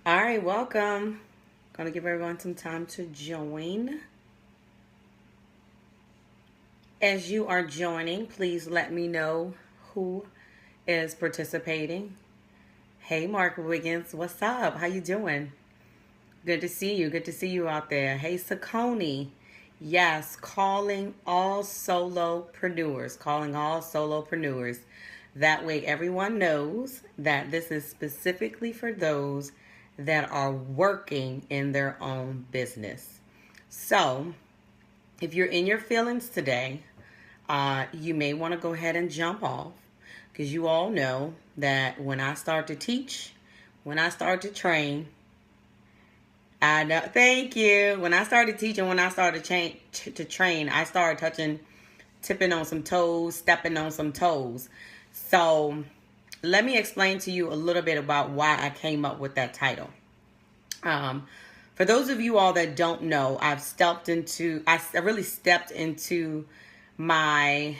All right, welcome. Gonna give everyone some time to join. As you are joining, please let me know who is participating. Hey, Mark Wiggins, what's up? How you doing? Good to see you. Good to see you out there. Hey, Sakoni. Yes, calling all solopreneurs. Calling all solopreneurs. That way, everyone knows that this is specifically for those that are working in their own business. So, if you're in your feelings today, you may want to go ahead and jump off because you all know that when I start to teach, when I start to train, I know. Thank you. When I started teaching, when I started to train, I started tipping on some toes, stepping on some toes. So let me explain to you a little bit about why I came up with that title. For those of you all that don't know, I really stepped into my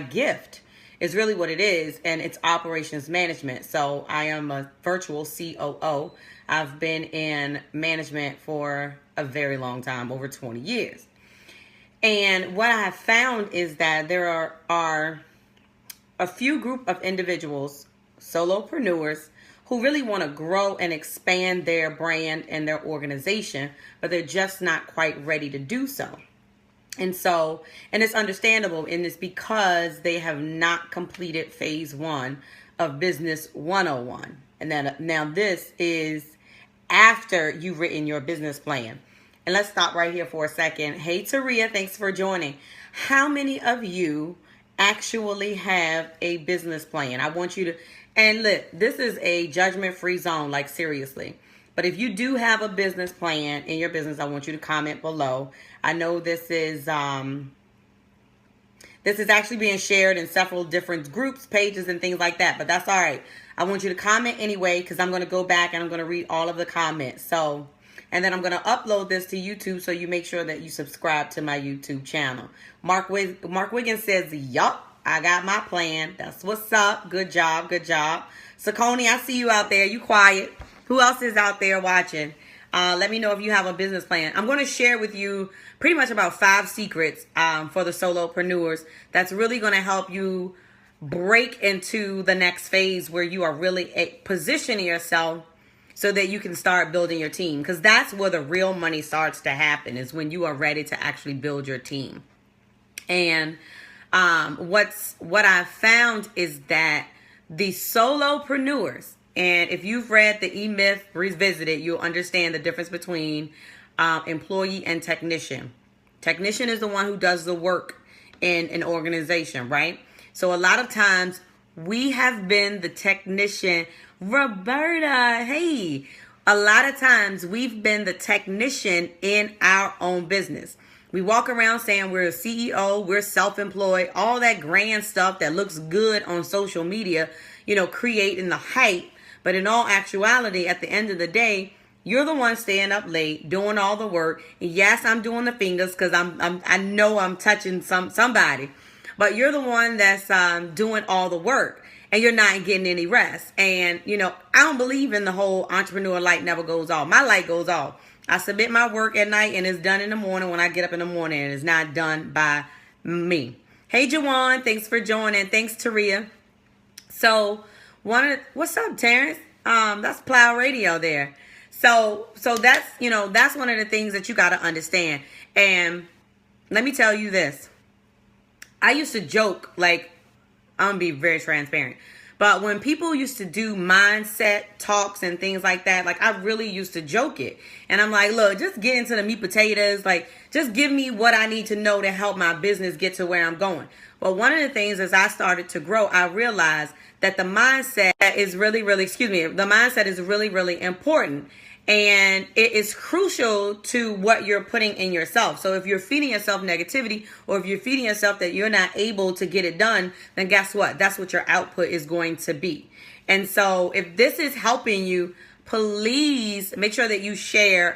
gift is really what it is, and it's operations management. So I am a virtual COO. I've been in management for a very long time, over 20 years. And what I have found is that there are a few group of individuals, solopreneurs, who really want to grow and expand their brand and their organization, but they're just not quite ready to do so. And it's understandable, and it's because they have not completed phase 1 of Business 101. And then now this is after you've written your business plan. And let's stop right here for a second. Hey, Taria, thanks for joining. How many of you actually have a business plan? I want you to, and look, this is a judgment-free zone, like seriously. But if you do have a business plan in your business, I want you to comment below. I know this is actually being shared in several different groups, pages, and things like that. But that's all right. I want you to comment anyway, because I'm going to go back and I'm going to read all of the comments. So, and then I'm going to upload this to YouTube, so you make sure that you subscribe to my YouTube channel. Mark Wiggins says, yup, I got my plan. That's what's up. Good job. Good job. Sakoni, I see you out there. You quiet. Who else is out there watching? Let me know if you have a business plan. I'm going to share with you pretty much about 5 secrets for the solopreneurs that's really going to help you break into the next phase where you are really positioning yourself so that you can start building your team. Because that's where the real money starts to happen, is when you are ready to actually build your team. And what I've found is that the solopreneurs, and if you've read the E-Myth Revisited, you'll understand the difference between employee and technician. Technician is the one who does the work in an organization, right? So a lot of times we have been the technician. Roberta, hey. A lot of times we've been the technician in our own business. We walk around saying we're a CEO, we're self-employed, all that grand stuff that looks good on social media, creating the hype. But in all actuality, at the end of the day, you're the one staying up late, doing all the work. And yes, I'm doing the fingers because I know I'm touching somebody. But you're the one that's doing all the work, and you're not getting any rest. And, I don't believe in the whole entrepreneur light never goes off. My light goes off. I submit my work at night, and it's done in the morning when I get up in the morning, and it's not done by me. Hey, Jawan, thanks for joining. Thanks, Taria. So, what's up, Terrence? That's Plow Radio there. So that's, that's one of the things that you got to understand. And let me tell you this. I used to joke, like, I'm going to be very transparent. But when people used to do mindset talks and things like that, like, I really used to joke it. And I'm like, look, just get into the meat potatoes. Like, just give me what I need to know to help my business get to where I'm going. But one of the things, as I started to grow, I realized that the mindset is really, really important. And it is crucial to what you're putting in yourself. So if you're feeding yourself negativity, or if you're feeding yourself that you're not able to get it done, then guess what? That's what your output is going to be. And so if this is helping you, please make sure that you share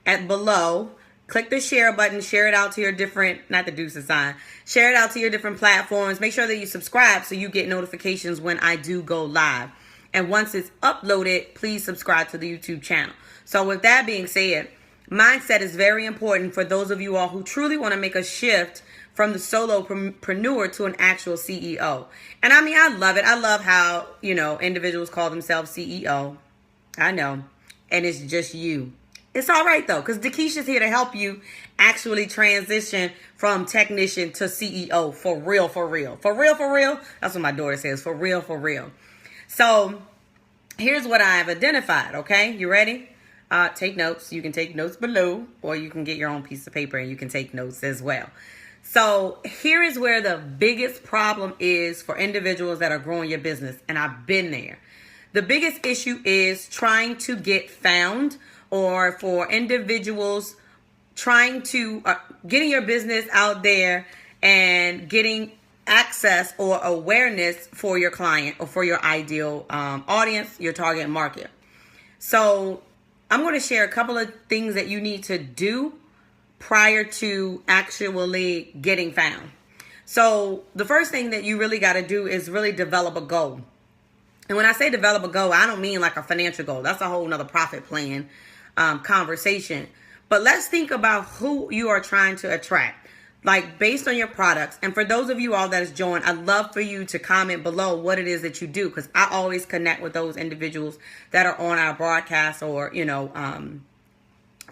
at below. Click the share button, share it out to your different, not the deuces sign, share it out to your different platforms. Make sure that you subscribe so you get notifications when I do go live. And once it's uploaded, please subscribe to the YouTube channel. So with that being said, mindset is very important for those of you all who truly want to make a shift from the solopreneur to an actual CEO. And I mean, I love it. I love how, individuals call themselves CEO. I know. And it's just you. It's all right, though, because Dakisha's here to help you actually transition from technician to CEO for real, for real. For real, for real. That's what my daughter says. For real, for real. So here's what I've identified, okay? You ready? Take notes. You can take notes below, or you can get your own piece of paper and you can take notes as well. So here is where the biggest problem is for individuals that are growing your business. And I've been there. The biggest issue is trying to get found, or for individuals trying to getting your business out there and getting access or awareness for your client or for your ideal audience, your target market. So I'm going to share a couple of things that you need to do prior to actually getting found. So the first thing that you really got to do is really develop a goal. And when I say develop a goal, I don't mean like a financial goal. That's a whole nother profit plan conversation. But let's think about who you are trying to attract, like based on your products. And for those of you all that has joined, I'd love for you to comment below what it is that you do, because I always connect with those individuals that are on our broadcast or,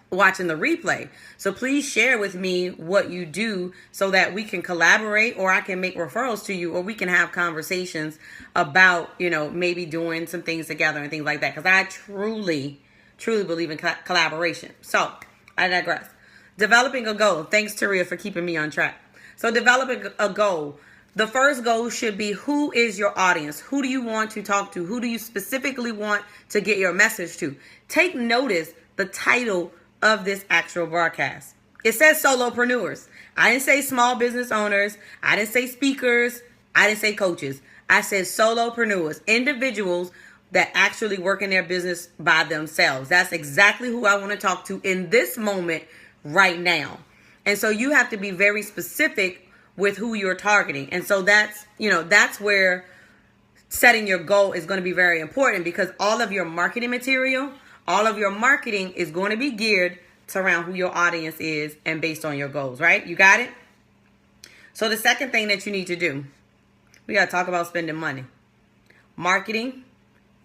watching the replay. So please share with me what you do so that we can collaborate, or I can make referrals to you, or we can have conversations about, maybe doing some things together and things like that. Because I truly believe in collaboration. So I digress. Developing a goal. Thanks, Taria, for keeping me on track. So developing a goal. The first goal should be, who is your audience? Who do you want to talk to? Who do you specifically want to get your message to? Take notice the title of this actual broadcast. It says solopreneurs. I didn't say small business owners. I didn't say speakers. I didn't say coaches. I said solopreneurs, individuals that actually work in their business by themselves. That's exactly who I want to talk to in this moment right now. And so you have to be very specific with who you're targeting. And so that's where setting your goal is going to be very important, because all of your marketing material, all of your marketing is going to be geared to around who your audience is and based on your goals, right? You got it? So the second thing that you need to do, we got to talk about spending money. Marketing,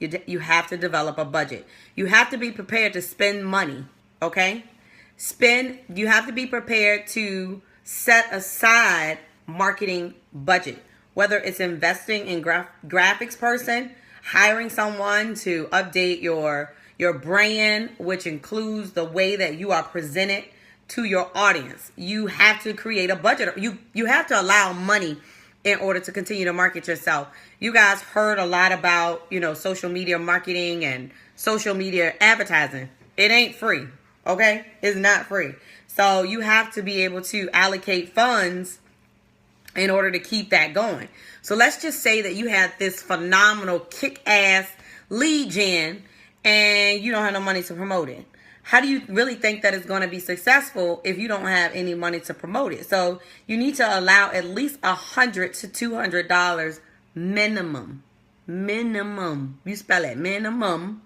you have to develop a budget. You have to be prepared to spend money, okay? You have to be prepared to set aside marketing budget, whether it's investing in graphics person, hiring someone to update your brand, which includes the way that you are presented to your audience. You have to create a budget. You have to allow money in order to continue to market yourself. You guys heard a lot about, social media marketing and social media advertising. It ain't free, okay? It's not free. So you have to be able to allocate funds in order to keep that going. So let's just say that you have this phenomenal kick-ass lead gen and you don't have no money to promote it. How do you really think that it's going to be successful if you don't have any money to promote it? So you need to allow at least $100 to $200 minimum. Minimum. You spell it minimum.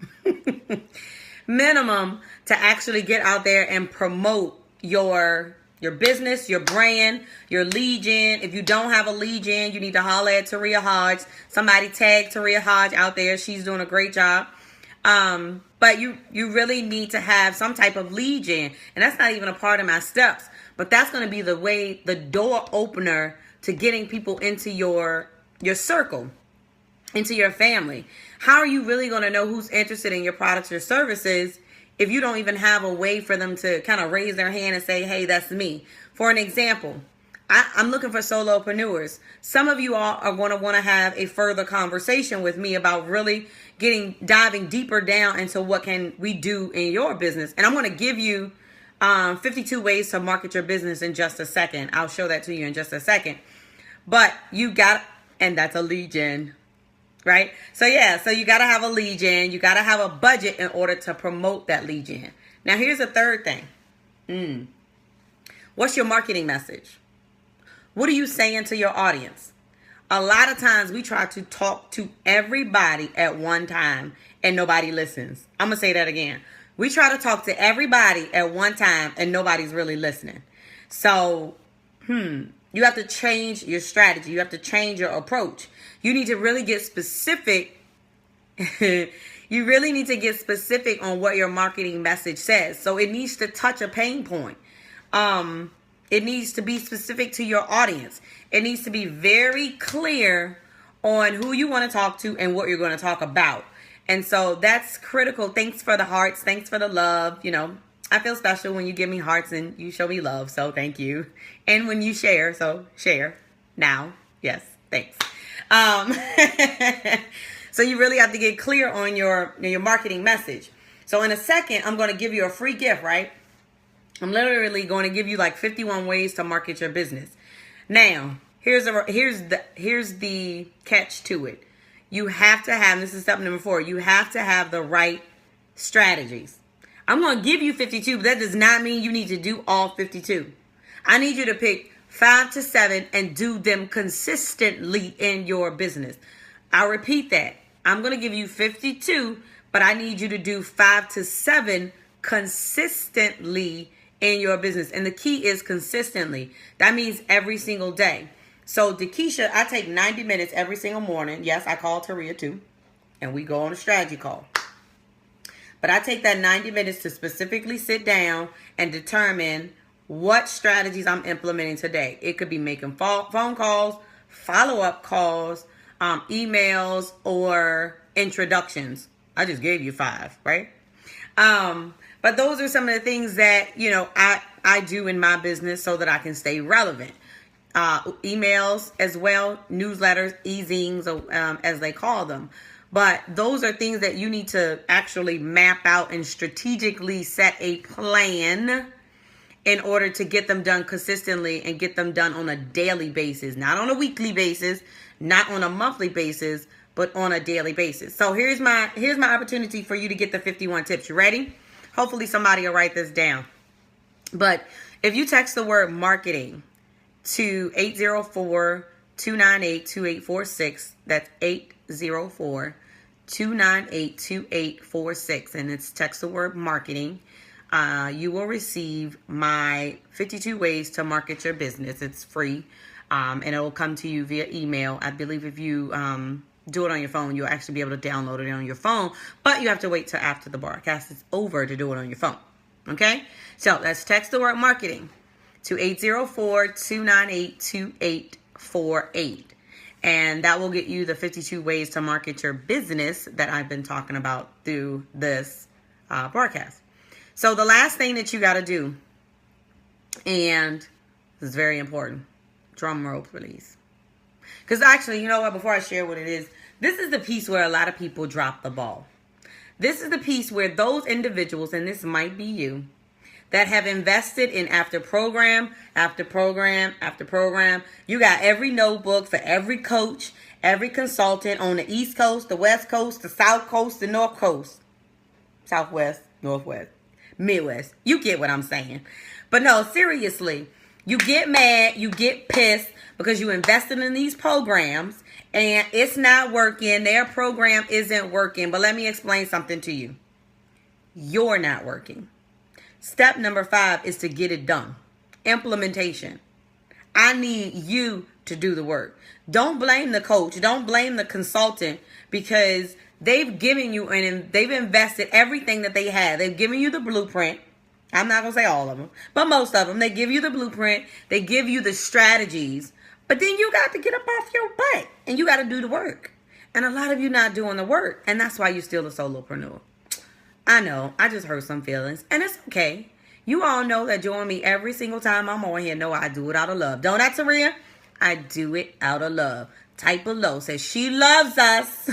Minimum to actually get out there and promote your business, your brand, your lead gen. If you don't have a lead gen, you need to holler at Taria Hodge. Somebody tag Taria Hodge out there. She's doing a great job. But you really need to have some type of lead gen. And that's not even a part of my steps. But that's going to be the door opener to getting people into your circle, into your family. How are you really going to know who's interested in your products or services if you don't even have a way for them to kind of raise their hand and say, hey, that's me? For an example, I'm looking for solopreneurs. Some of you all are going to want to have a further conversation with me about really diving deeper down into what can we do in your business. And I'm going to give you 52 ways to market your business in just a second. I'll show that to you in just a second. But and that's a lead gen, right? So you got to have a lead gen. You got to have a budget in order to promote that lead gen. Now, here's the third thing. What's your marketing message? What are you saying to your audience? A lot of times we try to talk to everybody at one time and nobody listens. I'm going to say that again. We try to talk to everybody at one time and nobody's really listening. So, you have to change your strategy. You have to change your approach. You need to really get specific. You really need to get specific on what your marketing message says. So it needs to touch a pain point. It needs to be specific to your audience. It needs to be very clear on who you want to talk to and what you're going to talk about. And so that's critical. Thanks for the hearts. Thanks for the love. You know, I feel special when you give me hearts and you show me love. So thank you. And when you share, so share now. Yes, thanks. So you really have to get clear on your marketing message. So in a second, I'm going to give you a free gift, right? I'm literally going to give you like 51 ways to market your business. Now, here's the catch to it. You have to have, this is step number 4, you have to have the right strategies. I'm going to give you 52, but that does not mean you need to do all 52. I need you to pick 5 to 7 and do them consistently in your business. I'll repeat that. I'm going to give you 52, but I need you to do 5 to 7 consistently in your business. And the key is consistently. That means every single day. So Dakisha, I take 90 minutes every single morning. Yes, I call Taria too. And we go on a strategy call. But I take that 90 minutes to specifically sit down and determine what strategies I'm implementing today. It could be making phone calls, follow-up calls, emails, or introductions. I just gave you 5, right? But those are some of the things that, you know, I do in my business so that I can stay relevant. Emails as well, newsletters, e-zines, as they call them. But those are things that you need to actually map out and strategically set a plan in order to get them done consistently and get them done on a daily basis, not on a weekly basis, not on a monthly basis, but on a daily basis. So here's my opportunity for you to get the 51 tips. You ready? Hopefully somebody will write this down. But if you text the word marketing to 804-298-2846, that's 804-298-2846, and it's text the word marketing, you will receive my 52 ways to market your business. It's free, and it will come to you via email. I believe if you do it on your phone, you'll actually be able to download it on your phone, but you have to wait till after the broadcast is over to do it on your phone. Okay? So let's text the word marketing to 804-298-2848. And that will get you the 52 ways to market your business that I've been talking about through this broadcast. So the last thing that you got to do, and this is very important, drum roll, please. Because actually, you know what, before I share what it is, this is the piece where a lot of people drop the ball. This is the piece where those individuals, and this might be you, that have invested in after program, after program, after program. You got every notebook for every coach, every consultant on the East Coast, the West Coast, the South Coast, the North Coast. Southwest, Northwest, Midwest. You get what I'm saying. But no, seriously, you get mad, you get pissed because you invested in these programs and it's not working. Their program isn't working. But let me explain something to you. You're not working. Step number 5 is to get it done. Implementation. I need you to do the work. Don't blame the coach. Don't blame the consultant because they've given you and they've invested everything that they have. They've given you the blueprint. I'm not going to say all of them, but most of them. They give you the blueprint. They give you the strategies. But then you got to get up off your butt and you got to do the work. And a lot of you not doing the work. And that's why you're still a solopreneur. I know, I just hurt some feelings, and it's okay. You all know that join me every single time I'm on here. No, I do it out of love. Don't I, Taria? I do it out of love. Type below says she loves us.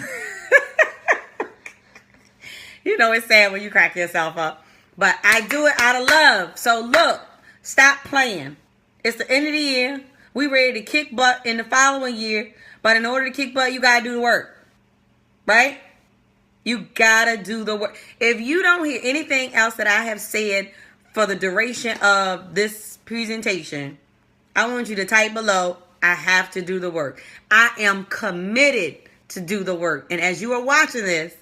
You know it's sad when you crack yourself up, but I do it out of love. So look, stop playing. It's the end of the year. We ready to kick butt in the following year, but in order to kick butt, you gotta do the work, right? You gotta do the work. If you don't hear anything else that I have said for the duration of this presentation, I want you to type below, I have to do the work. I am committed to do the work. And as you are watching this,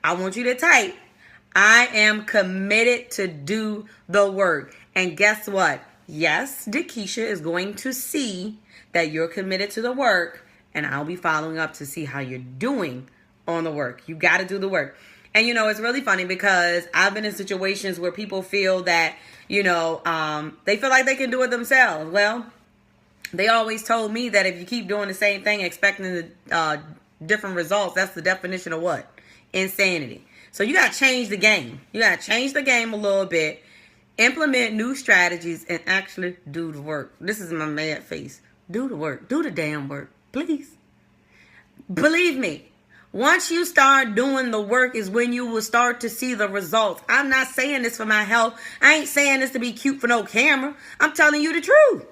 I want you to type, I am committed to do the work. And guess what? Yes, Dakisha is going to see that you're committed to the work, and I'll be following up to see how you're doing on the work. You got to do the work. And, it's really funny because I've been in situations where people feel that, they feel like they can do it themselves. Well, they always told me that if you keep doing the same thing, expecting the different results, that's the definition of what? Insanity. So you got to change the game. You got to change the game a little bit, implement new strategies, and actually do the work. This is my mad face. Do the work. Do the damn work. Please. Believe me. Once you start doing the work is when you will start to see the results. I'm not saying this for my health. I ain't saying this to be cute for no camera. I'm telling you the truth.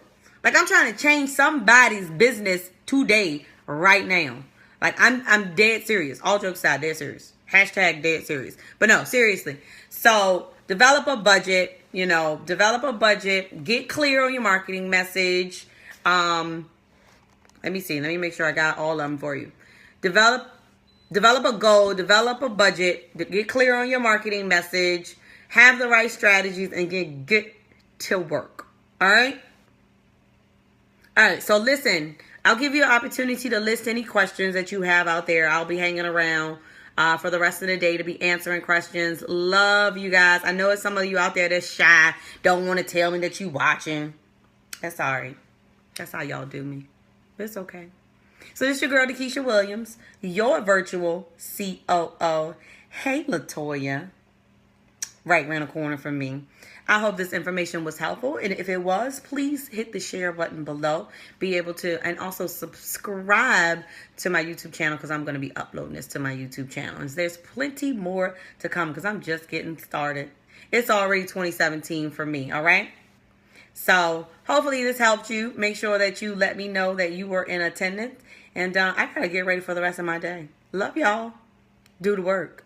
Like, I'm trying to change somebody's business today, right now. Like, I'm dead serious. All jokes aside, dead serious. Hashtag dead serious. But no, seriously. So develop a budget, develop a budget. Get clear on your marketing message. Let me see. Let me make sure I got all of them for you. Develop a goal, develop a budget, get clear on your marketing message, have the right strategies, and get to work. All right? All right, so listen, I'll give you an opportunity to list any questions that you have out there. I'll be hanging around for the rest of the day to be answering questions. Love you guys. I know there's some of you out there that's shy, don't want to tell me that you watching. That's all right. That's how y'all do me. It's okay. So this is your girl, Dakisha Williams, your virtual COO. Hey, Latoya. Right around the corner from me. I hope this information was helpful. And if it was, please hit the share button below. Be able to, and also subscribe to my YouTube channel because I'm going to be uploading this to my YouTube channel. And there's plenty more to come because I'm just getting started. It's already 2017 for me, all right? So hopefully this helped you. Make sure that you let me know that you were in attendance. And I got to get ready for the rest of my day. Love y'all. Do the work.